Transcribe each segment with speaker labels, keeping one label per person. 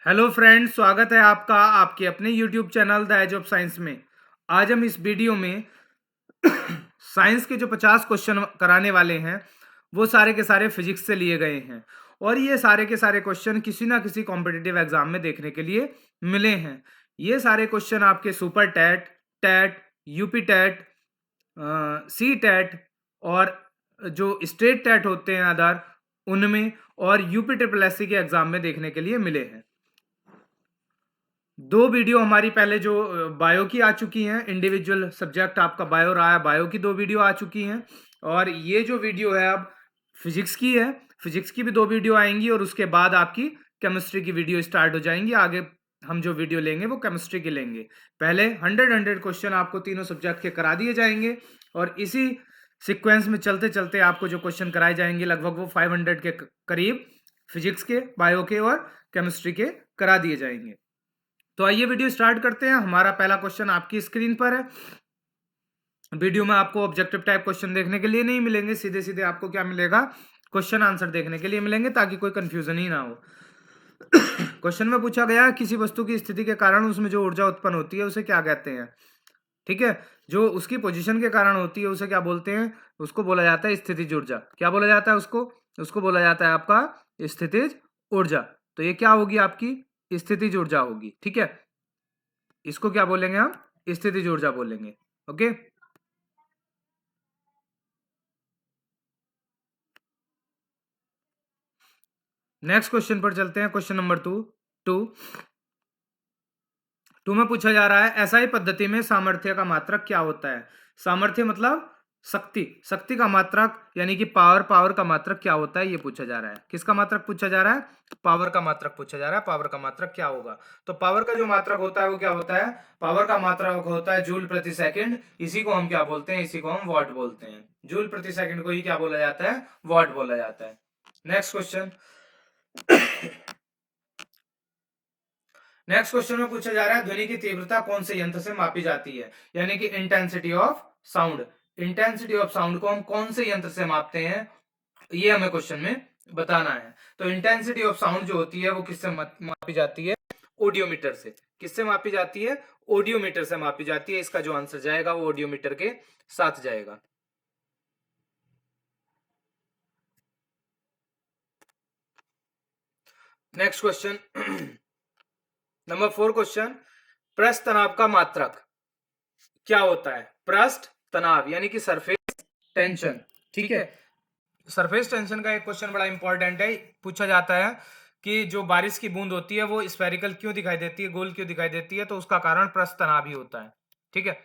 Speaker 1: Hello friends, स्वागत है आपका आपके अपने YouTube channel the age of science में। आज हम इस वीडियो में साइंस के जो 50 क्वेश्चन कराने वाले हैं वो सारे के सारे फिजिक्स से लिए गए हैं और ये सारे के सारे क्वेश्चन किसी ना किसी कॉम्पिटिटिव एग्जाम में देखने के लिए मिले हैं। ये सारे क्वेश्चन आपके super TET, TET, UP TET, C TET और जो स्टेट टैट होते हैं अदर उनमें और यूपी ट्रिपल एससी के एग्जाम में देखने के लिए मिले हैं। दो वीडियो हमारी पहले जो बायो की आ चुकी हैं, इंडिविजुअल सब्जेक्ट आपका बायो रहा है, बायो की दो वीडियो आ चुकी हैं और ये जो वीडियो है अब फिजिक्स की है। फिजिक्स की भी दो वीडियो आएंगी और उसके बाद आपकी केमिस्ट्री की वीडियो स्टार्ट हो जाएंगी। आगे हम जो वीडियो लेंगे वो केमिस्ट्री की लेंगे। पहले 100 क्वेश्चन आपको तीनों सब्जेक्ट के करा दिए जाएंगे और इसी सीक्वेंस में चलते चलते आपको जो क्वेश्चन कराए जाएंगे लगभग वो 500 के करीब फिजिक्स के, बायो के और केमिस्ट्री के करा दिए जाएंगे। तो आइए वीडियो स्टार्ट करते हैं। हमारा पहला क्वेश्चन आपकी स्क्रीन पर है। वीडियो में आपको ऑब्जेक्टिव टाइप क्वेश्चन देखने के लिए नहीं मिलेंगे, सीधे सीधे आपको क्या मिलेगा, क्वेश्चन आंसर देखने के लिए मिलेंगे ताकि कोई कंफ्यूजन ही ना हो। क्वेश्चन में पूछा गया किसी वस्तु की स्थिति के कारण उसमें जो ऊर्जा उत्पन्न होती है उसे क्या कहते हैं। ठीक है, जो उसकी पोजीशन के कारण होती है उसे क्या बोलते हैं, उसको बोला जाता है स्थितिज ऊर्जा। क्या बोला जाता है उसको, उसको बोला जाता है आपका स्थितिज ऊर्जा। तो ये क्या होगी, आपकी स्थितिज ऊर्जा होगी। ठीक है, इसको क्या बोलेंगे हम, स्थितिज ऊर्जा बोलेंगे। ओके, नेक्स्ट क्वेश्चन पर चलते हैं। क्वेश्चन नंबर टू टू में पूछा जा रहा है एसआई पद्धति में सामर्थ्य का मात्रक क्या होता है। सामर्थ्य मतलब शक्ति, शक्ति का मात्रक यानी कि पावर, पावर का मात्रक क्या होता है ये पूछा जा रहा है। किसका मात्रक पूछा जा रहा है, पावर का मात्रक पूछा जा रहा है। पावर का मात्रक क्या होगा, तो पावर का जो मात्रक होता है वो क्या होता है, पावर का मात्रक होता है जूल प्रति सेकंड। इसी को हम क्या बोलते हैं, इसी को हम वॉट बोलते हैं। जूल प्रति सेकंड को ही क्या बोला जाता है, वॉट बोला जाता है। नेक्स्ट क्वेश्चन, नेक्स्ट क्वेश्चन में पूछा जा रहा है ध्वनि की तीव्रता कौन से यंत्र से मापी जाती है, यानी कि intensity of sound. Intensity of sound को हम कौन से यंत्र से मापते हैं, ये हमें क्वेश्चन में बताना है। तो इंटेंसिटी ऑफ साउंड जो होती है वो किससे मापी जाती है, ऑडियोमीटर से। किससे मापी जाती है, ऑडियोमीटर से मापी जाती है। इसका जो आंसर जाएगा वो ऑडियोमीटर के साथ जाएगा। नेक्स्ट क्वेश्चन नंबर 4 क्वेश्चन, पृष्ठ तनाव का मात्रक क्या होता है। पृष्ठ तनाव यानी कि सरफेस टेंशन। ठीक है, सरफेस टेंशन का एक क्वेश्चन बड़ा इंपॉर्टेंट है। पूछा जाता है कि जो बारिश की बूंद होती है वो स्फेरिकल क्यों दिखाई देती है, गोल क्यों दिखाई देती है, तो उसका कारण पृष्ठ तनाव ही होता है। ठीक है,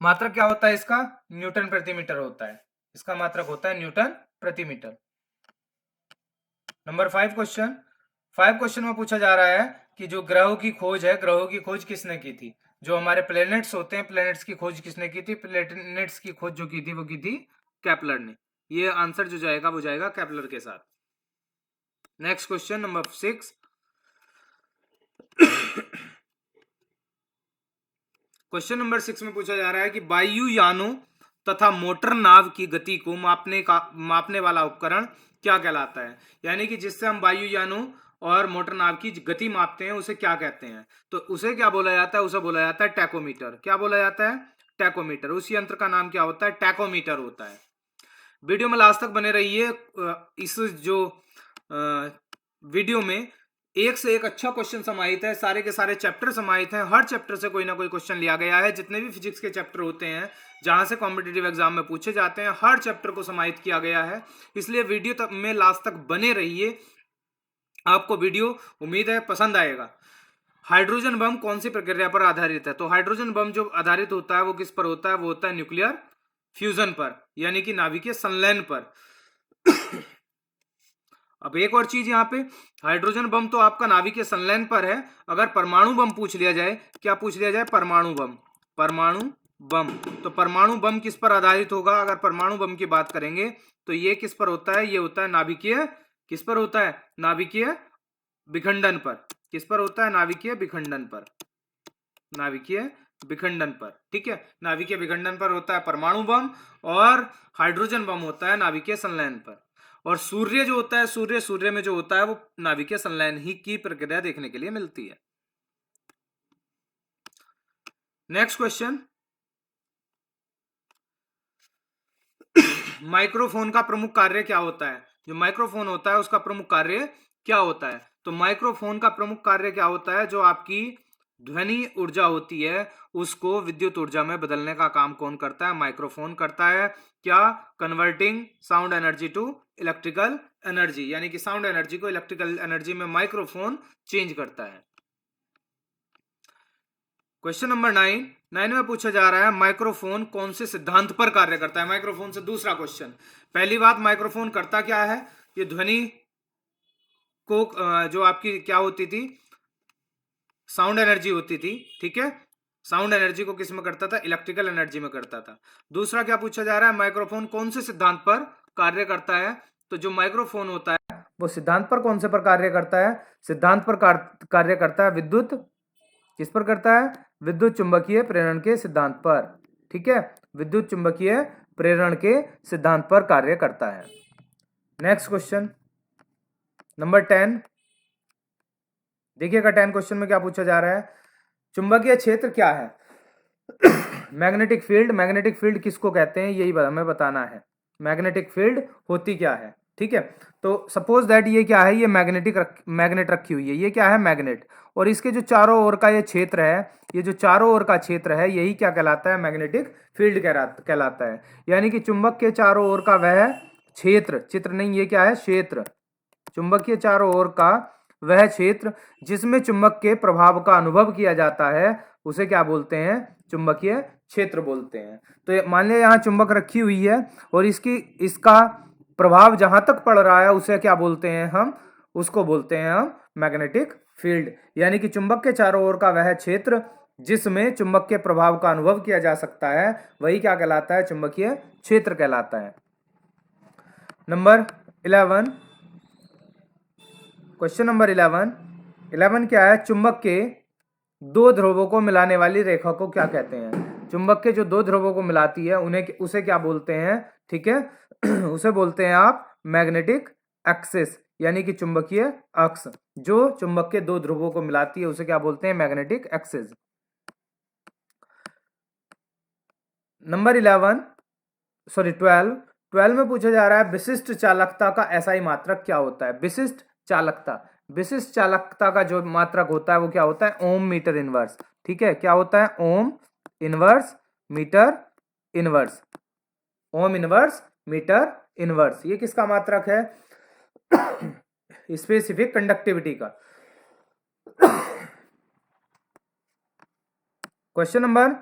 Speaker 1: मात्रक क्या होता है इसका, न्यूटन प्रति मीटर होता है। इसका मात्रक होता है न्यूटन प्रति मीटर। नंबर 5 क्वेश्चन, 5 क्वेश्चन में पूछा जा रहा है कि जो ग्रहों की खोज है, ग्रहों की खोज किसने की थी। जो हमारे प्लैनेट्स होते हैं, प्लैनेट्स की खोज किसने की थी, प्लैनेट्स की खोज जो की थी वो की थी केपलर ने। ये आंसर जो जाएगा वो जाएगा केपलर के साथ। Next question number 6, question number 6 में पूछा जा रहा है कि वायुयानों तथा मोटर नाव की गति को मापने वाला उपकरण क्या कहलाता है, यानी कि जिससे हम वायुयानों और मोटर नाव की गति मापते हैं उसे क्या कहते हैं, तो उसे क्या बोला जाता है, उसे बोला जाता है टैकोमीटर। क्या बोला जाता है, टैकोमीटर। उस यंत्र का नाम क्या होता है, टैकोमीटर होता है। वीडियो में लास्ट तक बने रहिए। इस जो वीडियो में एक से एक अच्छा क्वेश्चन समाहित है, सारे के सारे चैप्टर समाहित हैं। हर चैप्टर से कोई ना कोई क्वेश्चन लिया गया है। जितने भी फिजिक्स के चैप्टर होते हैं जहां से कॉम्पिटिटिव एग्जाम में पूछे जाते हैं, हर चैप्टर को समाहित किया गया है। इसलिए वीडियो तक में लास्ट तक बने रहिए, आपको वीडियो उम्मीद है पसंद आएगा। हाइड्रोजन बम कौन सी प्रक्रिया पर आधारित है, तो हाइड्रोजन बम जो आधारित होता है वो किस पर होता है, वो होता है न्यूक्लियर फ्यूजन पर, यानी कि नाभिकीय संलयन पर। अब एक और चीज यहाँ पे, हाइड्रोजन बम तो आपका नाभिकीय संलयन पर है। अगर परमाणु बम पूछ लिया जाए, क्या पूछ लिया जाए, परमाणु बम, परमाणु बम, तो परमाणु बम किस पर आधारित होगा। अगर परमाणु बम की बात करेंगे तो ये किस पर होता है, ये होता है नाभिकीय, किस पर होता है, नाभिकीय विखंडन पर। किस पर होता है, नाभिकीय विखंडन पर, नाभिकीय विखंडन पर। ठीक है, नाभिकीय विखंडन पर होता है परमाणु बम और हाइड्रोजन बम होता है नाभिकीय संलयन पर। और सूर्य जो होता है, सूर्य में जो होता है वो नाभिकीय संलयन ही की प्रक्रिया देखने के लिए मिलती है। नेक्स्ट क्वेश्चन, माइक्रोफोन का प्रमुख कार्य क्या होता है? जो माइक्रोफोन होता है उसका प्रमुख कार्य क्या होता है? तो माइक्रोफोन का प्रमुख कार्य क्या होता है? जो आपकी ध्वनि ऊर्जा होती है उसको विद्युत ऊर्जा में बदलने का काम कौन करता है? माइक्रोफोन करता है। क्या? Converting sound energy to electrical energy, यानी कि साउंड एनर्जी को इलेक्ट्रिकल एनर्जी में माइक्रोफोन चेंज करता है। क्वेश्चन नंबर 9 में पूछा जा रहा है माइक्रोफोन कौन से सिद्धांत पर कार्य करता है? माइक्रोफोन से दूसरा क्वेश्चन। पहली बात, माइक्रोफोन करता क्या है? ये ध्वनि को जो आपकी क्या होती थी, साउंड एनर्जी होती थी, ठीक है, साउंड एनर्जी को किस में करता था? इलेक्ट्रिकल एनर्जी में करता था। दूसरा क्या पूछा जा रहा है, माइक्रोफोन कौन से सिद्धांत पर कार्य करता है? तो जो माइक्रोफोन होता है वो सिद्धांत पर कौन से पर कार्य करता है? सिद्धांत पर कार्य करता है विद्युत, किस पर करता है? विद्युत चुंबकीय प्रेरण के सिद्धांत पर, ठीक है, विद्युत चुंबकीय प्रेरण के सिद्धांत पर कार्य करता है। नेक्स्ट क्वेश्चन नंबर 10, देखिएगा 10 क्वेश्चन में क्या पूछा जा रहा है, चुंबकीय क्षेत्र क्या है? मैग्नेटिक फील्ड, मैग्नेटिक फील्ड किसको कहते हैं यही हमें बताना है। मैग्नेटिक फील्ड होती क्या है, ठीक है। तो सपोज दैट ये क्या है, ये मैग्नेट रखी हुई है, ये क्या है? मैग्नेट। और इसके जो चारों ओर का ये क्षेत्र है, ये जो चारों ओर का क्षेत्र है यही क्या कहलाता है? मैग्नेटिक फील्ड कहलाता है। यानी कि चुंबक के चारों ओर का वह क्षेत्र, चित्र नहीं, ये क्या है? क्षेत्र। चुंबक के चारों ओर का वह क्षेत्र जिसमें चुंबक के प्रभाव का अनुभव किया जाता है उसे क्या बोलते हैं? चुंबकीय क्षेत्र बोलते हैं। तो मान लिया यहाँ चुंबक रखी हुई है और इसका प्रभाव जहां तक पड़ रहा है उसे क्या बोलते हैं हम? उसको बोलते हैं हम मैग्नेटिक फील्ड। यानी कि चुंबक के चारों ओर का वह क्षेत्र जिसमें चुंबक के प्रभाव का अनुभव किया जा सकता है वही क्या कहलाता है? चुंबकीय क्षेत्र कहलाता है। नंबर 11, क्वेश्चन नंबर 11 क्या है? चुंबक के दो ध्रुवों को मिलाने वाली रेखा को क्या कहते हैं? चुंबक के जो दो ध्रुवों को मिलाती है उसे क्या बोलते हैं? ठीक है, उसे बोलते हैं आप मैग्नेटिक एक्सिस, यानी कि चुंबकीय अक्ष। जो चुंबक के दो ध्रुवों को मिलाती है उसे क्या बोलते हैं? Magnetic axis. नंबर 12 में पूछा जा रहा है विशिष्ट चालकता का एसआई मात्रक क्या होता है? विशिष्ट चालकता का जो मात्रक होता है वो क्या होता है? Ohm metre inverse. ठीक है, क्या होता है? Ohm inverse metre inverse. Ohm inverse metre inverse, ये किसका मात्रक है? स्पेसिफिक कंडक्टिविटी का। क्वेश्चन नंबर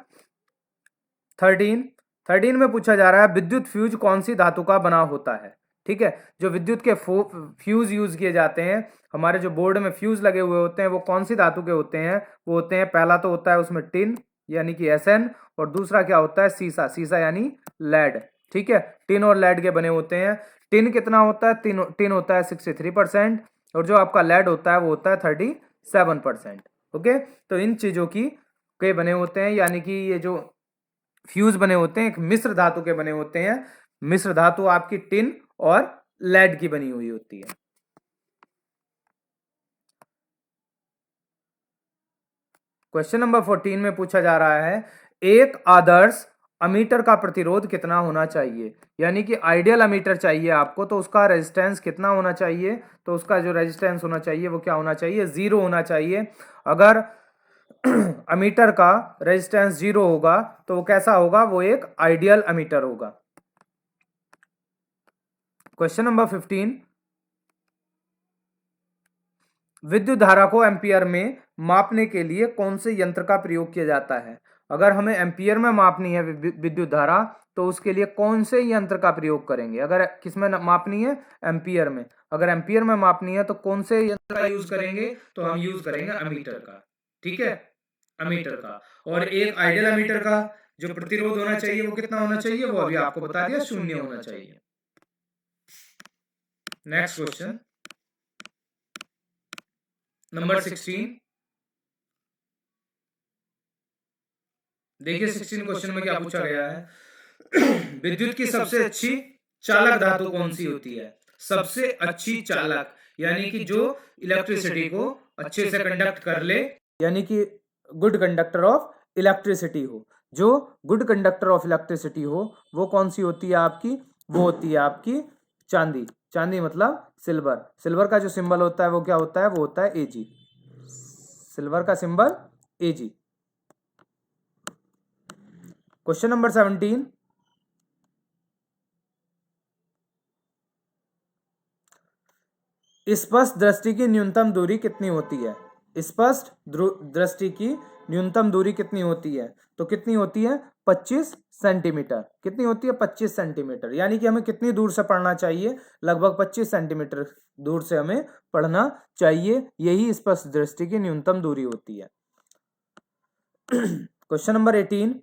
Speaker 1: 13 में पूछा जा रहा है विद्युत फ्यूज कौन सी धातु का बना होता है? ठीक है, जो विद्युत के फ्यूज यूज किए जाते हैं, हमारे जो बोर्ड में फ्यूज लगे हुए होते हैं वो कौन सी धातु के होते हैं? वो होते हैं, पहला तो होता है उसमें टिन यानी कि SN, और दूसरा क्या होता है? सीसा यानी लेड। ठीक है, टिन और लेड के बने होते हैं। टिन कितना होता है? टिन होता है 63%, और जो आपका लेड होता है वो होता है 37%। ओके, तो इन चीजों के बने होते हैं, यानी कि ये जो फ्यूज बने होते हैं एक मिश्र धातु के बने होते हैं। मिश्र धातु आपकी टिन और लेड की बनी हुई होती है। क्वेश्चन नंबर 14 में पूछा जा रहा है एक आदर्श अमीटर का प्रतिरोध कितना होना चाहिए? यानी कि आइडियल अमीटर चाहिए आपको, तो उसका रेजिस्टेंस कितना होना चाहिए? तो उसका जो रेजिस्टेंस होना चाहिए वो क्या होना चाहिए? 0 होना चाहिए। अगर अमीटर का रेजिस्टेंस 0 होगा तो वो कैसा होगा? वो एक आइडियल अमीटर होगा। क्वेश्चन नंबर 15, विद्युत धारा को एम्पियर में मापने के लिए कौन से यंत्र का प्रयोग किया जाता है? अगर हमें एम्पियर में मापनी है विद्युत धारा तो उसके लिए कौन से यंत्र का प्रयोग करेंगे? अगर किस में मापनी है? एम्पियर में। अगर एम्पियर में मापनी है तो कौन से यंत्र का यूज करेंगे? तो हम यूज करेंगे अमीटर का। ठीक है, अमीटर का। और एक आइडियल अमीटर का जो प्रतिरोध होना चाहिए वो कितना होना चाहिए? वो अभी आपको बता दिया, 0 होना चाहिए। नेक्स्ट क्वेश्चन नंबर 16, देखिए 16 क्वेश्चन में क्या पूछा गया है? विद्युत की सबसे अच्छी चालक धातु कौन सी होती है? सबसे अच्छी चालक, यानी कि जो इलेक्ट्रिसिटी को अच्छे से कंडक्ट कर ले, यानी कि गुड कंडक्टर ऑफ इलेक्ट्रिसिटी हो। जो गुड कंडक्टर ऑफ इलेक्ट्रिसिटी हो वो कौन सी होती है आपकी? वो होती है आपकी चांदी। चांदी मतलब सिल्वर। सिल्वर का जो सिंबल होता है वो क्या होता है? वो होता है एजी। सिल्वर का सिंबल एजी। क्वेश्चन नंबर 17, स्पष्ट दृष्टि की न्यूनतम दूरी कितनी होती है? स्पष्ट दृष्टि की न्यूनतम दूरी कितनी होती है? तो कितनी होती है? 25 सेंटीमीटर। कितनी होती है? 25 सेंटीमीटर। यानी कि हमें कितनी दूर से पढ़ना चाहिए? लगभग 25 सेंटीमीटर दूर से हमें पढ़ना चाहिए। यही स्पष्ट दृष्टि की न्यूनतम दूरी होती है। क्वेश्चन नंबर 18,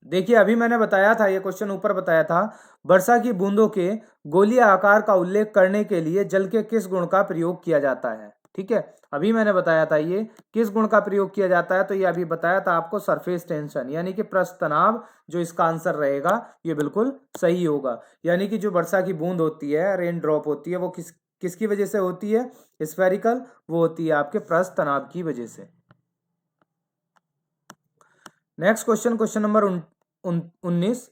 Speaker 1: देखिए अभी मैंने बताया था, ये क्वेश्चन ऊपर बताया था, वर्षा की बूंदों के गोलीय आकार का उल्लेख करने के लिए जल के किस गुण का प्रयोग किया जाता है? ठीक है, अभी मैंने बताया था ये किस गुण का प्रयोग किया जाता है, तो ये अभी बताया था आपको, सरफेस टेंशन, यानी कि पृष्ठ तनाव। जो इसका आंसर रहेगा ये बिल्कुल सही होगा। यानी कि जो वर्षा की बूंद होती है, रेन ड्रॉप होती है, वो किसकी वजह से होती है? स्फेरिकल। वो होती है आपके पृष्ठ तनाव की वजह से। नेक्स्ट क्वेश्चन, क्वेश्चन नंबर 19,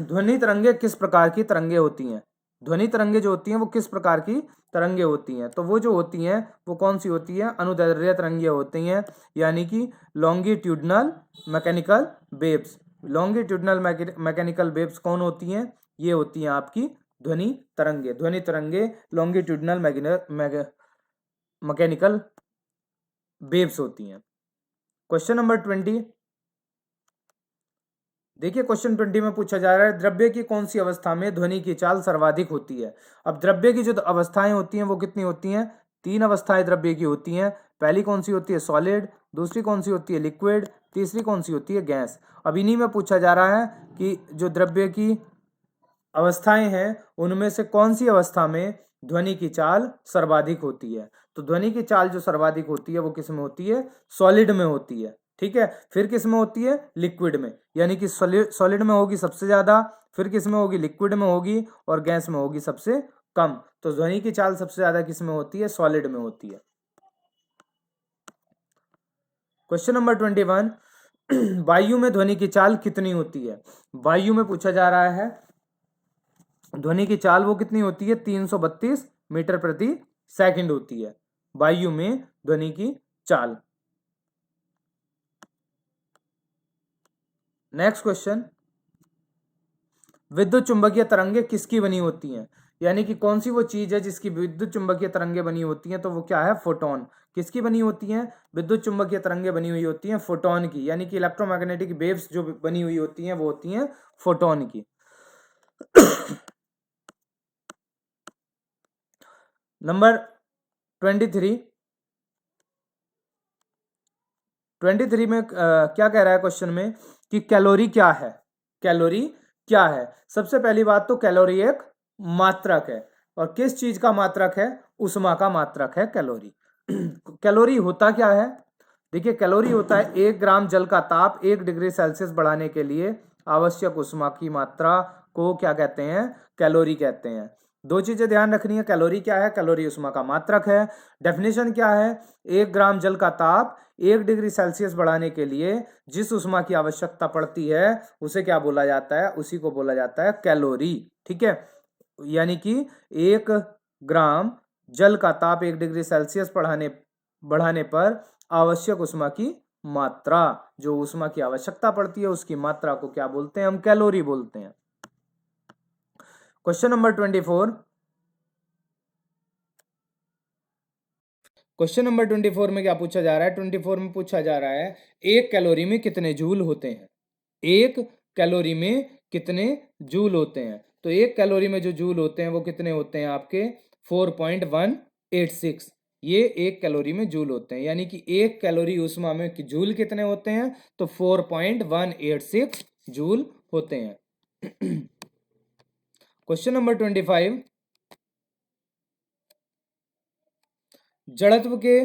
Speaker 1: ध्वनि तरंगे किस प्रकार की तरंगे होती हैं? ध्वनि तरंगे जो होती हैं वो किस प्रकार की तरंगे होती हैं? तो वो जो होती हैं वो कौन सी होती है? अनुदैर्ध्य तरंगे होती हैं, यानी कि longitudinal mechanical waves. Longitudinal mechanical waves कौन होती हैं? ये होती हैं आपकी ध्वनि तरंगे। ध्वनि तरंगे लॉन्गिट्यूडनल मैकेनिकल वेव्स होती हैं। क्वेश्चन नंबर 20, देखिए क्वेश्चन 20 में पूछा जा रहा है, द्रव्य की कौन सी अवस्था में ध्वनि की चाल सर्वाधिक होती है? अब द्रव्य की जो अवस्थाएं होती हैं वो कितनी होती हैं? 3 अवस्थाएं द्रव्य की होती हैं। पहली कौन सी होती है? सॉलिड। दूसरी कौन सी होती है? लिक्विड। तीसरी कौन सी होती है? गैस। अब इन्हीं में पूछा जा रहा है कि जो द्रव्य की अवस्थाएं हैं उनमें से कौन सी अवस्था में ध्वनि की चाल सर्वाधिक होती है? तो ध्वनि की चाल जो सर्वाधिक होती है वो किस में होती है? सॉलिड में होती है। ठीक है, फिर किस में होती है? लिक्विड में। यानी कि सॉलिड में होगी सबसे ज्यादा, फिर किस में होगी? लिक्विड में होगी, और गैस में होगी सबसे कम। तो ध्वनि की चाल सबसे ज्यादा किस में होती है? सॉलिड में होती है। क्वेश्चन नंबर 21, वायु में ध्वनि की चाल कितनी होती है? वायु में पूछा जा रहा है ध्वनि की चाल वो कितनी होती है? 332 मीटर प्रति सेकंड होती है वायु में ध्वनि की चाल। नेक्स्ट क्वेश्चन, विद्युत चुंबकीय तरंगे किसकी बनी होती हैं? यानी कि कौन सी वो चीज है जिसकी विद्युत चुंबकीय तरंगे बनी होती हैं? तो वो क्या है? फोटोन। किसकी बनी होती हैं? विद्युत चुंबकीय तरंगे बनी हुई होती हैं फोटोन की, यानी कि इलेक्ट्रोमैग्नेटिक वेव्स जो बनी हुई होती हैं वो होती हैं फोटोन की। नंबर 23, 23 में क्या कह रहा है क्वेश्चन में कि कैलोरी क्या है? कैलोरी क्या है? सबसे पहली बात तो कैलोरी एक मात्रक है, और किस चीज का मात्रक है? उष्मा का मात्रक है कैलोरी। कैलोरी होता क्या है? देखिए कैलोरी होता है 1 ग्राम जल का ताप 1 डिग्री सेल्सियस बढ़ाने के लिए आवश्यक उष्मा की मात्रा को क्या कहते हैं? कैलोरी कहते हैं। दो चीजें ध्यान रखनी है, कैलोरी क्या है? कैलोरी उष्मा का मात्रक है। डेफिनेशन क्या है? 1 ग्राम जल का ताप 1 डिग्री सेल्सियस बढ़ाने के लिए जिस उष्मा की आवश्यकता पड़ती है उसे क्या बोला जाता है? उसी को बोला जाता है कैलोरी। ठीक है, यानी कि 1 ग्राम जल का ताप 1 डिग्री सेल्सियस बढ़ाने पर आवश्यक उष्मा की मात्रा, जो उष्मा की आवश्यकता पड़ती है उसकी मात्रा को क्या बोलते हैं? हम कैलोरी बोलते हैं। क्वेश्चन नंबर 24, क्वेश्चन नंबर 24 में क्या पूछा जा रहा है? 24 में पूछा जा रहा है 1 कैलोरी में कितने जूल होते हैं? 1 कैलोरी में कितने जूल होते हैं? तो 1 कैलोरी में जो जूल होते हैं वो कितने होते हैं आपके? 4.186। ये 1 कैलोरी में जूल होते हैं, यानी कि 1 कैलोरी उष्मा में जूल कितने होते हैं? तो 4.186 जूल होते हैं। क्वेश्चन नंबर 25, जड़त्व के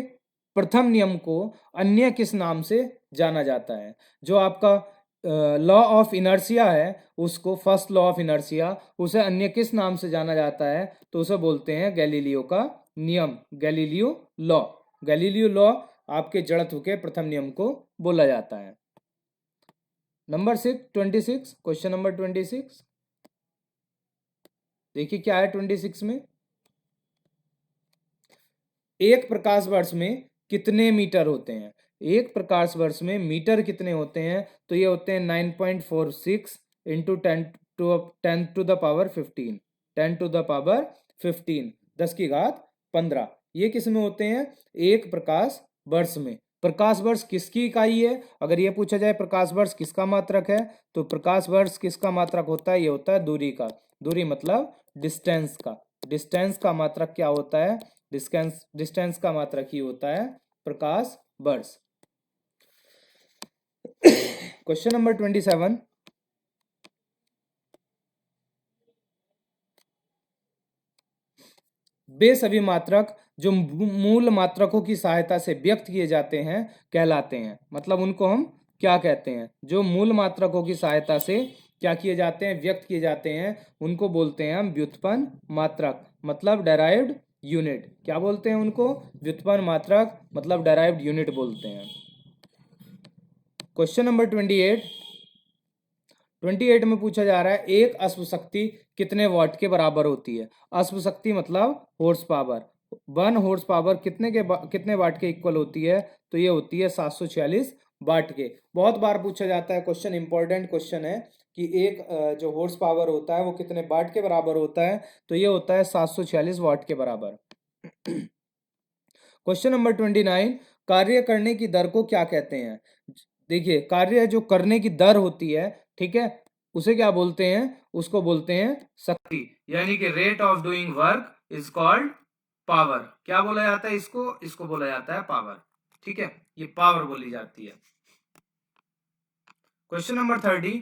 Speaker 1: प्रथम नियम को अन्य किस नाम से जाना जाता है? जो आपका लॉ ऑफ इनर्शिया है उसको, फर्स्ट लॉ ऑफ इनर्शिया, उसे अन्य किस नाम से जाना जाता है? तो उसे बोलते हैं गैलीलियो का नियम, गैलीलियो लॉ। गैलीलियो लॉ आपके जड़त्व के प्रथम नियम को बोला जाता है। नंबर 26, क्वेश्चन नंबर 26, देखिए क्या है 26 में। एक प्रकाश वर्ष में कितने मीटर होते हैं? एक प्रकाश वर्ष में मीटर कितने होते हैं? तो ये होते हैं 9.46 into 10 to the power 15, 10 to the power 15, 10 की घात 15। ये किस में होते हैं? एक प्रकाश वर्ष में। प्रकाश वर्ष किसकी इकाई है? अगर ये पूछा जाए प्रकाश वर्ष किसका मात्रक है, तो प्रकाश वर्ष किसका मात्रक होता है? ये होता है दूरी का। दूरी मतलब डिस्टेंस का। डिस्टेंस का मात्रक क्या होता है? डिस्टेंस का मात्रक ही होता है प्रकाश वर्ष। क्वेश्चन नंबर 27, वे सभी मात्रक जो मूल मात्रकों की सहायता से व्यक्त किए जाते हैं कहलाते हैं। मतलब उनको हम क्या कहते हैं? जो मूल मात्रकों की सहायता से क्या किए जाते हैं? व्यक्त किए जाते हैं, उनको बोलते हैं हम व्युत्पन्न मात्रक, मतलब डेराइव्ड यूनिट। क्या बोलते हैं उनको? व्युत्पन्न मात्रक, मतलब डेराइव्ड यूनिट बोलते हैं। क्वेश्चन नंबर 28 में पूछा जा रहा है एक अश्व शक्ति कितने वाट के बराबर होती है? अश्व शक्ति मतलब हॉर्स पावर। 1 हॉर्स पावर कितने वाट के इक्वल होती है? तो ये होती है 746 वाट के। बहुत बार पूछा जाता है क्वेश्चन, इंपॉर्टेंट क्वेश्चन है कि एक जो हॉर्स पावर होता है वो कितने वाट के बराबर होता है? तो ये होता है 746 वाट के बराबर। क्वेश्चन नंबर 29, कार्य करने की दर को क्या कहते हैं? देखिए कार्य जो करने की दर होती है, ठीक है, उसे क्या बोलते हैं? उसको बोलते हैं शक्ति, यानी कि rate of doing work is called power. क्या बोला जाता है इसको? इसको बोला जाता है पावर। ठीक है, ये पावर बोली जाती है। क्वेश्चन नंबर 30,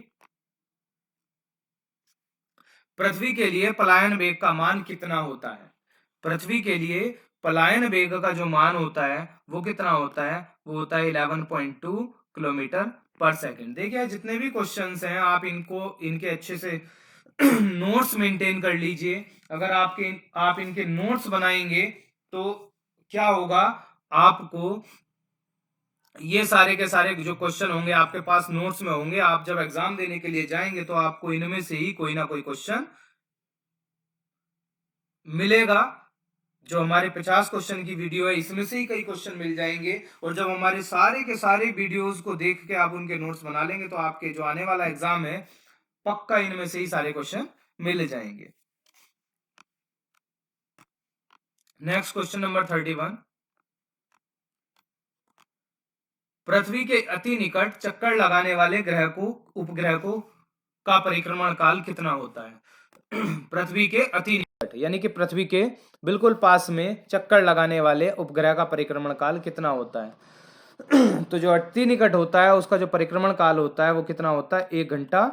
Speaker 1: पृथ्वी के लिए पलायन वेग का मान कितना होता है? पृथ्वी के लिए पलायन वेग का जो मान होता है वो कितना होता है? वो होता है 11.2 किलोमीटर पर सेकंड। देखिए जितने भी क्वेश्चंस हैं आप इनके अच्छे से नोट्स मेंटेन कर लीजिए। अगर आप इनके नोट्स बनाएंगे तो क्या होगा, आपको ये सारे के सारे जो क्वेश्चन होंगे आपके पास नोट्स में होंगे। आप जब एग्जाम देने के लिए जाएंगे तो आपको इनमें से ही कोई ना कोई क्वेश्चन मिलेगा। जो हमारे 50 क्वेश्चन की वीडियो है इसमें से ही कई क्वेश्चन मिल जाएंगे। और जब हमारे सारे के सारे वीडियोस को देख के आप उनके नोट्स बना लेंगे तो आपके जो आने वाला एग्जाम है पक्का इनमें से ही सारे क्वेश्चन मिल जाएंगे। नेक्स्ट क्वेश्चन नंबर 31, पृथ्वी के अति निकट चक्कर लगाने वाले उपग्रह को का परिक्रमण काल कितना होता है? पृथ्वी के अति निकट यानी कि पृथ्वी के बिल्कुल पास में चक्कर लगाने वाले उपग्रह का परिक्रमण काल कितना होता है? तो जो अति निकट होता है उसका जो परिक्रमण काल होता है वो कितना होता है? 1 घंटा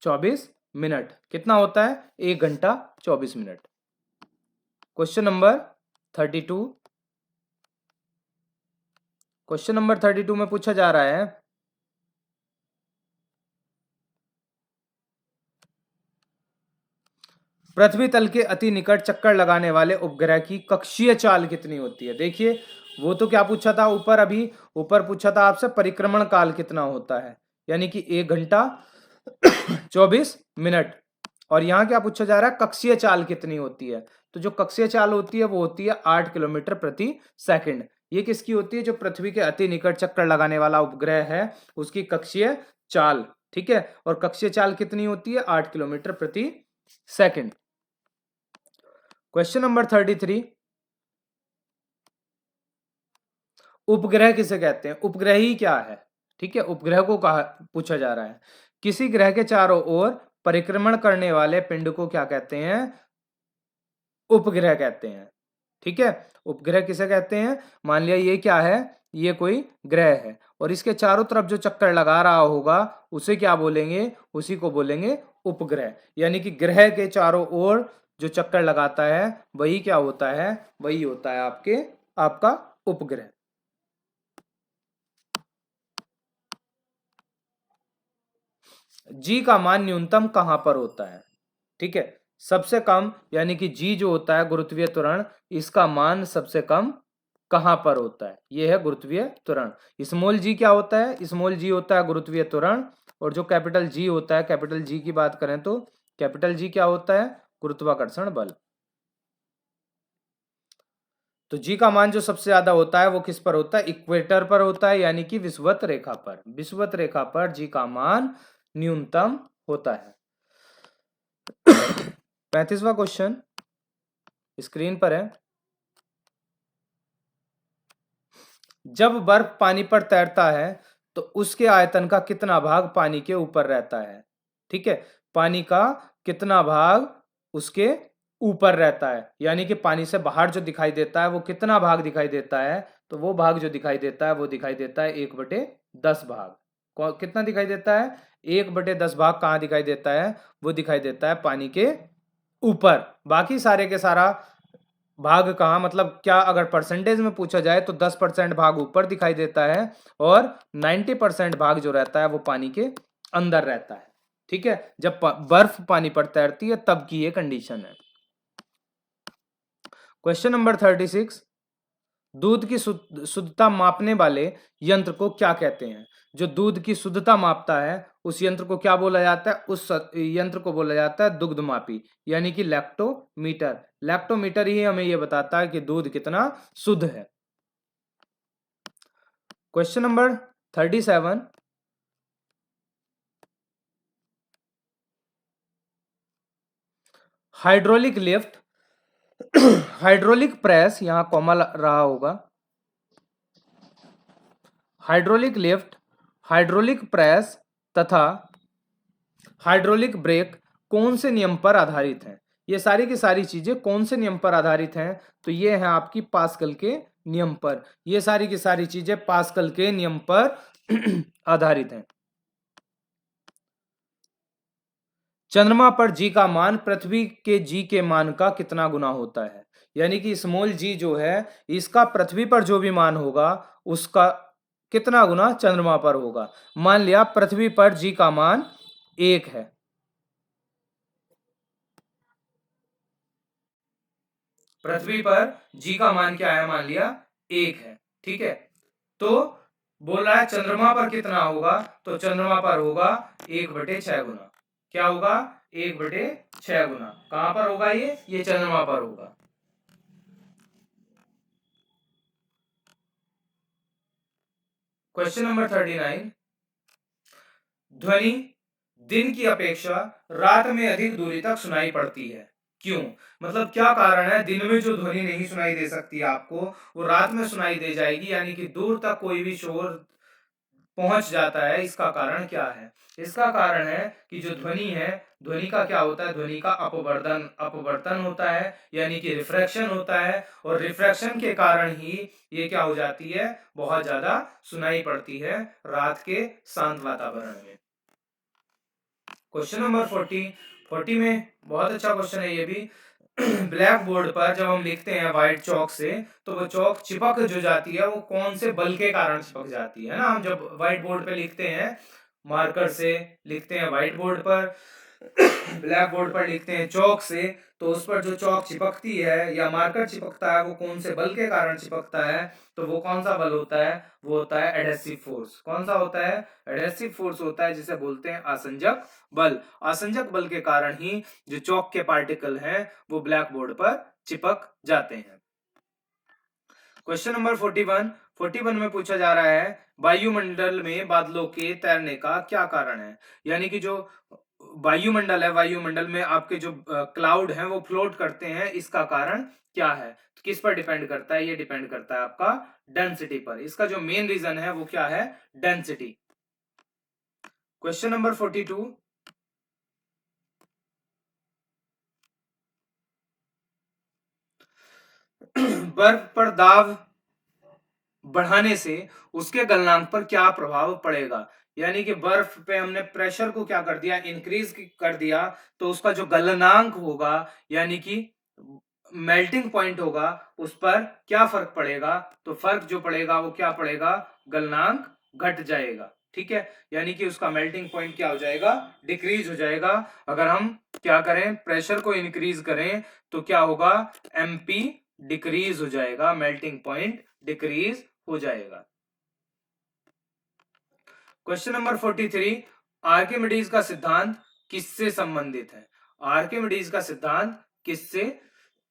Speaker 1: 24 मिनट। कितना होता है? 1 घंटा 24 minute. Question number 32, question number 32 में पूछा जा रहा है पृथ्वी तल के अति निकट चक्कर लगाने वाले उपग्रह की कक्षीय चाल कितनी होती है? देखिए वो तो क्या पूछा था ऊपर पूछा था आपसे परिक्रमण काल कितना होता है, यानी कि 1 घंटा 24 मिनट। और यहाँ क्या पूछा जा रहा है? कक्षीय चाल कितनी होती है? तो जो कक्षीय चाल होती है वो होती है 8 किलोमीटर प्रति सेकंड। ये किसकी होती है? जो पृथ्वी के अति निकट चक्कर लगाने वाला उपग्रह है उसकी कक्षीय चाल। ठीक है, और कक्षीय चाल कितनी होती है? 8 किलोमीटर प्रति सेकंड। क्वेश्चन नंबर 33, उपग्रह किसे कहते हैं? उपग्रह ही क्या है? ठीक है, उपग्रह को कहा पूछा जा रहा है। किसी ग्रह के चारों ओर परिक्रमण करने वाले पिंड को क्या कहते हैं? उपग्रह कहते हैं। ठीक है, उपग्रह किसे कहते हैं? मान लिया ये क्या है? ये कोई ग्रह है और इसके चारों तरफ जो चक्कर लगा रहा होगा उसे क्या बोलेंगे? उसी को बोलेंगे उपग्रह। यानी कि ग्रह के चारों ओर जो चक्कर लगाता है वही क्या होता है? वही होता है आपका उपग्रह। जी का मान न्यूनतम कहां पर होता है? ठीक है, सबसे कम यानी कि जी जो होता है गुरुत्वीय त्वरण, इसका मान सबसे कम कहां पर होता है? यह है गुरुत्वीय त्वरण। स्मॉल जी क्या होता है? स्मॉल जी होता है गुरुत्वीय त्वरण, और जो कैपिटल जी होता है, कैपिटल जी की बात करें तो कैपिटल जी क्या होता है? गुरुत्वाकर्षण बल। तो जी का मान जो सबसे ज्यादा होता है वो किस पर होता है? इक्वेटर पर होता है, यानी कि विषुवत रेखा पर। विषुवत रेखा पर जी का मान न्यूनतम होता है। 35वां क्वेश्चन स्क्रीन पर है। जब बर्फ पानी पर तैरता है तो उसके आयतन का कितना भाग पानी के ऊपर रहता है? ठीक है, पानी का कितना भाग उसके ऊपर रहता है, यानी कि पानी से बाहर जो दिखाई देता है वो कितना भाग दिखाई देता है? तो वो भाग जो दिखाई देता है वो दिखाई देता है 1/10 भाग। कितना दिखाई देता है? 1/10 भाग कहाँ दिखाई देता है? वो दिखाई देता है पानी के ऊपर। बाकी सारे के सारा भाग कहाँ, मतलब क्या अगर परसेंटेज में पूछा जाए तो 10% भाग ऊपर दिखाई देता है और 90% भाग जो रहता है वो पानी के अंदर रहता है। ठीक है, जब बर्फ पानी पर तैरती है तब की ये कंडीशन है। क्वेश्चन नंबर 36, दूध की शुद्धता मापने वाले यंत्र को क्या कहते हैं? जो दूध की शुद्धता मापता है उस यंत्र को क्या बोला जाता है? उस यंत्र को बोला जाता है दुग्धमापी, यानी कि लैक्टोमीटर। लैक्टोमीटर ही हमें यह बताता है कि दूध कितना शुद्ध है। Question number 37, hydraulic lift, hydraulic press, यहां कॉमा रहा होगा, हाइड्रोलिक लिफ्ट, हाइड्रोलिक प्रेस तथा हाइड्रोलिक ब्रेक कौन से नियम पर आधारित है? ये सारी की सारी चीजें कौन से नियम पर आधारित हैं? तो ये है आपकी पास्कल के नियम पर। ये सारी की सारी चीजें पास्कल के नियम पर आधारित हैं। चंद्रमा पर जी का मान पृथ्वी के जी के मान का कितना गुना होता है? यानी कि स्मॉल जी जो है इसका पृथ्वी पर जो भी मान होगा उसका कितना गुना चंद्रमा पर होगा। मान लिया पृथ्वी पर जी का मान 1 है, पृथ्वी पर जी का मान क्या है? मान लिया 1 है। ठीक है, तो बोल रहा है चंद्रमा पर कितना होगा? तो चंद्रमा पर होगा 1/6 गुना। क्या होगा? 1/6 गुना। कहां पर होगा? ये चंद्रमा पर होगा। क्वेश्चन नंबर 39, ध्वनि दिन की अपेक्षा रात में अधिक दूरी तक सुनाई पड़ती है, क्यों? मतलब क्या कारण है दिन में जो ध्वनि नहीं सुनाई दे सकती आपको वो रात में सुनाई दे जाएगी, यानी कि दूर तक कोई भी शोर पहुंच जाता है। इसका कारण क्या है? इसका कारण है कि जो ध्वनि है, ध्वनि का क्या होता है? ध्वनि का अपवर्तन अपवर्तन होता है, यानी कि रिफ्रैक्शन होता है, और रिफ्रैक्शन के कारण ही ये क्या हो जाती है? बहुत ज्यादा सुनाई पड़ती है रात के शांत वातावरण में। क्वेश्चन नंबर 40 में बहुत अच्छा क्वेश्चन है ये भी। ब्लैक बोर्ड पर जब हम लिखते हैं व्हाइट चौक से तो वो चौक चिपक जो जाती है वो कौन से बल के कारण चिपक जाती है ना? हम जब व्हाइट बोर्ड पे लिखते हैं, मार्कर से लिखते हैं व्हाइट बोर्ड पर, ब्लैक बोर्ड पर लिखते हैं चौक से, तो उस पर जो चौक चिपकती है या मार्कर चिपकता है वो कौन से बल के कारण चिपकता है? तो वो कौन सा बल होता है? वो होता है एडहेसिव फोर्स। कौन सा होता है? एडहेसिव फोर्स होता है, जिसे बोलते हैं आसंजक बल। आसंजक बल के कारण ही जो चौक के पार्टिकल हैं वो ब्लैक बोर्ड पर चिपक जाते हैं। क्वेश्चन नंबर 41 में पूछा जा रहा है वायुमंडल में बादलों के तैरने का क्या कारण है? यानी कि जो वायुमंडल है, वायुमंडल में आपके जो क्लाउड हैं वो फ्लोट करते हैं, इसका कारण क्या है? तो किस पर डिपेंड करता है? ये डिपेंड करता है आपका डेंसिटी पर। इसका जो मेन रीजन है वो क्या है? डेंसिटी। क्वेश्चन नंबर 42, बर्फ पर दाब बढ़ाने से उसके गलनांक पर क्या प्रभाव पड़ेगा? यानी कि बर्फ पे हमने प्रेशर को क्या कर दिया? इंक्रीज कर दिया, तो उसका जो गलनांक होगा यानी कि मेल्टिंग पॉइंट होगा उस पर क्या फर्क पड़ेगा? तो फर्क जो पड़ेगा वो क्या पड़ेगा? गलनांक घट जाएगा। ठीक है, यानी कि उसका मेल्टिंग पॉइंट क्या हो जाएगा, डिक्रीज हो जाएगा। अगर हम क्या करें, प्रेशर को इंक्रीज करें तो क्या होगा, एमपी डिक्रीज हो जाएगा, मेल्टिंग पॉइंट डिक्रीज हो जाएगा। क्वेश्चन नंबर 43, आर्किमिडीज का सिद्धांत किससे संबंधित है? आर्किमिडीज का सिद्धांत किससे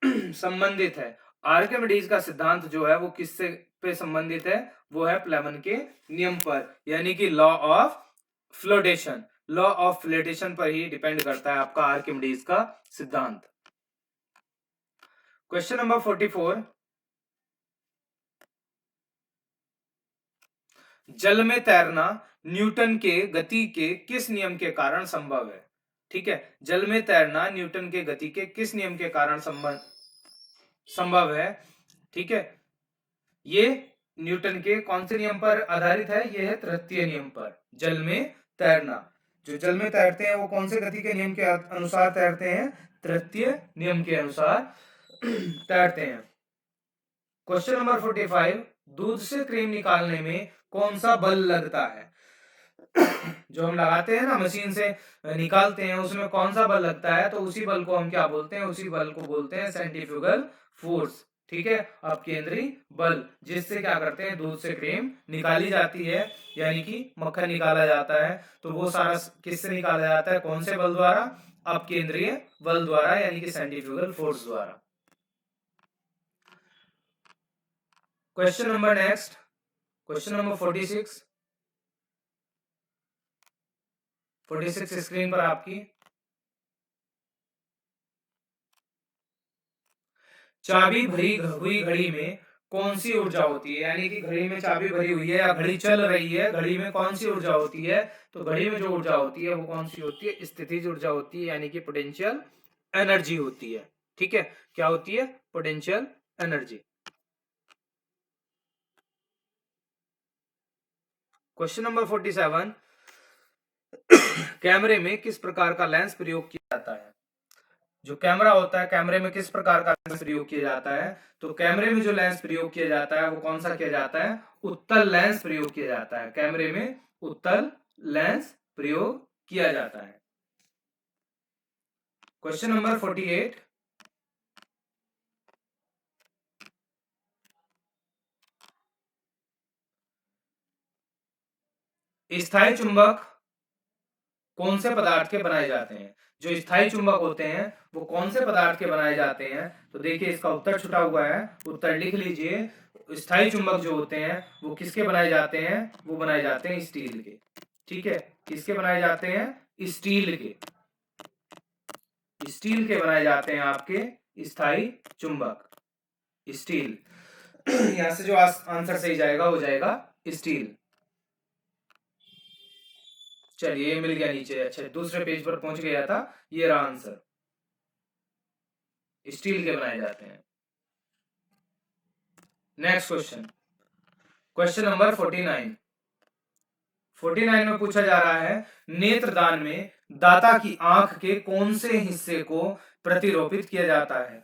Speaker 1: संबंधित है? आर्किमिडीज का सिद्धांत जो है वो किससे पे संबंधित है? वो है प्लेमन के नियम पर, यानी कि law of flotation. Law of flotation पर ही डिपेंड करता है आपका आर्किमिडीज का सिद्धांत। क्वेश्चन नंबर 44, जल में तैरना न्यूटन के गति के किस नियम के कारण संभव है? ठीक है, जल में तैरना न्यूटन के गति के किस नियम के कारण संभव है? ठीक है, ये न्यूटन के कौन से नियम पर आधारित है? ये है तृतीय नियम पर। जल में तैरना, जो जल में तैरते हैं वो कौन से गति के नियम के अनुसार तैरते हैं? तृतीय नियम के अनुसार तैरते हैं। क्वेश्चन नंबर 45, दूध से क्रीम निकालने में कौन सा बल लगता है? जो हम लगाते हैं ना, मशीन से निकालते हैं, उसमें कौन सा बल लगता है? तो उसी बल को हम क्या बोलते हैं? उसी बल को बोलते हैं सेंट्रीफ्यूगल फोर्स। ठीक है, अपकेंद्री बल, जिससे क्या करते हैं, दूध से क्रीम निकाली जाती है, यानी कि मक्खन निकाला जाता है। तो वो सारा किससे निकाला जाता है? कौन से बल द्वारा? अपकेंद्रीय बल द्वारा, यानी कि सेंट्रीफ्यूगल फोर्स द्वारा। Question number next, question number 46 screen पर आपकी। चाबी भरी हुई घड़ी में कौन सी ऊर्जा होती है? यानी कि घड़ी में चाबी भरी हुई है या घड़ी चल रही है, घड़ी में कौन सी ऊर्जा होती है? तो घड़ी में जो ऊर्जा होती है वो कौन सी होती है? स्थितिज ऊर्जा होती है, यानी कि पोटेंशियल एनर्जी होती है। ठीक है, क्या होती है? Potential energy. क्वेश्चन नंबर 47, कैमरे में किस प्रकार का लेंस प्रयोग किया जाता है? जो कैमरा होता है, कैमरे में किस प्रकार का लेंस प्रयोग किया जाता है? तो कैमरे में जो लेंस प्रयोग किया जाता है वो कौन सा किया जाता है? उत्तल लेंस प्रयोग किया जाता है। कैमरे में उत्तल लेंस प्रयोग किया जाता है। क्वेश्चन नंबर 48, स्थायी चुंबक कौन से पदार्थ के बनाए जाते हैं? जो स्थायी चुंबक होते हैं वो कौन से पदार्थ के बनाए जाते हैं? तो देखिए इसका उत्तर छुटा हुआ है, उत्तर लिख लीजिए। स्थायी चुंबक जो होते हैं वो किसके बनाए जाते हैं? वो बनाए जाते हैं स्टील के। ठीक है, किसके बनाए जाते हैं? स्टील के। स्टील के बनाए जाते हैं आपके स्थायी चुंबक, स्टील। यहां से जो आंसर सही जाएगा वो जाएगा स्टील। चलिए, मिल गया नीचे। अच्छा, दूसरे पेज पर पहुंच गया था, ये रहा आंसर, स्टील के बनाए जाते हैं। नेक्स्ट क्वेश्चन, क्वेश्चन नंबर 49 में पूछा जा रहा है, नेत्रदान में दाता की आंख के कौन से हिस्से को प्रतिरोपित किया जाता है?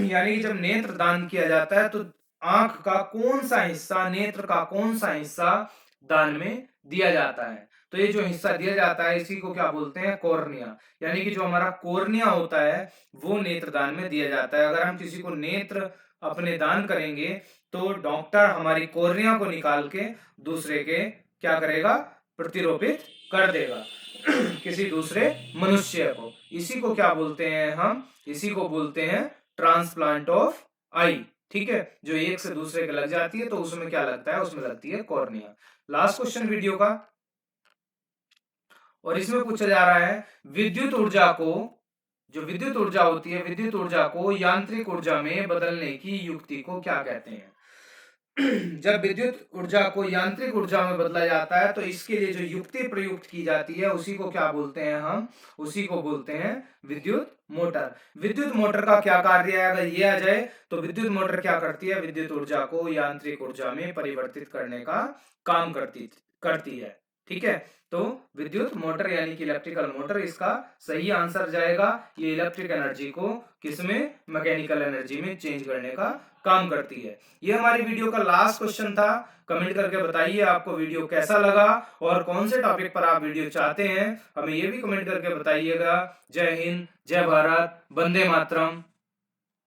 Speaker 1: यानी कि जब नेत्रदान किया जाता है तो आंख का कौन सा हिस्सा, नेत्र का कौन सा हिस्सा दान में दिया जाता है? तो ये जो हिस्सा दिया जाता है इसी को क्या बोलते हैं? कॉर्निया। यानी कि जो हमारा कॉर्निया होता है वो नेत्रदान में दिया जाता है। अगर हम किसी को नेत्र अपने दान करेंगे तो डॉक्टर हमारी कॉर्निया को निकाल के दूसरे के क्या करेगा? प्रतिरोपित कर देगा किसी दूसरे मनुष्य को। इसी को क्या बोलते हैं हम? इसी को बोलते हैं ट्रांसप्लांट ऑफ आई। ठीक है, जो एक से दूसरे के लग जाती है तो उसमें क्या लगता है? उसमें लगती है कॉर्निया। लास्ट क्वेश्चन वीडियो का, और इसमें पूछा जा रहा है, विद्युत ऊर्जा को, जो विद्युत ऊर्जा होती है, विद्युत ऊर्जा को यांत्रिक ऊर्जा में बदलने की युक्ति को क्या कहते हैं? जब विद्युत ऊर्जा को यांत्रिक ऊर्जा में बदला जाता है तो इसके लिए जो युक्ति प्रयुक्त की जाती है उसी को क्या बोलते हैं हम? उसी को बोलते हैं विद्युत मोटर। विद्युत मोटर का क्या कार्य है? अगर ये आ जाए तो विद्युत मोटर क्या करती है? विद्युत ऊर्जा को यांत्रिक ऊर्जा में परिवर्तित करने का काम करती है। ठीक है, तो विद्युत मोटर यानी कि इलेक्ट्रिकल मोटर इसका सही आंसर जाएगा। ये इलेक्ट्रिक एनर्जी को किसमें, मैकेनिकल एनर्जी में चेंज करने का काम करती है। ये हमारी वीडियो का लास्ट क्वेश्चन था। कमेंट करके बताइए आपको वीडियो कैसा लगा और कौन से टॉपिक पर आप वीडियो चाहते हैं, हमें ये भी कमेंट करके बताइएगा। जय हिंद, जय भारत, वंदे मातरम।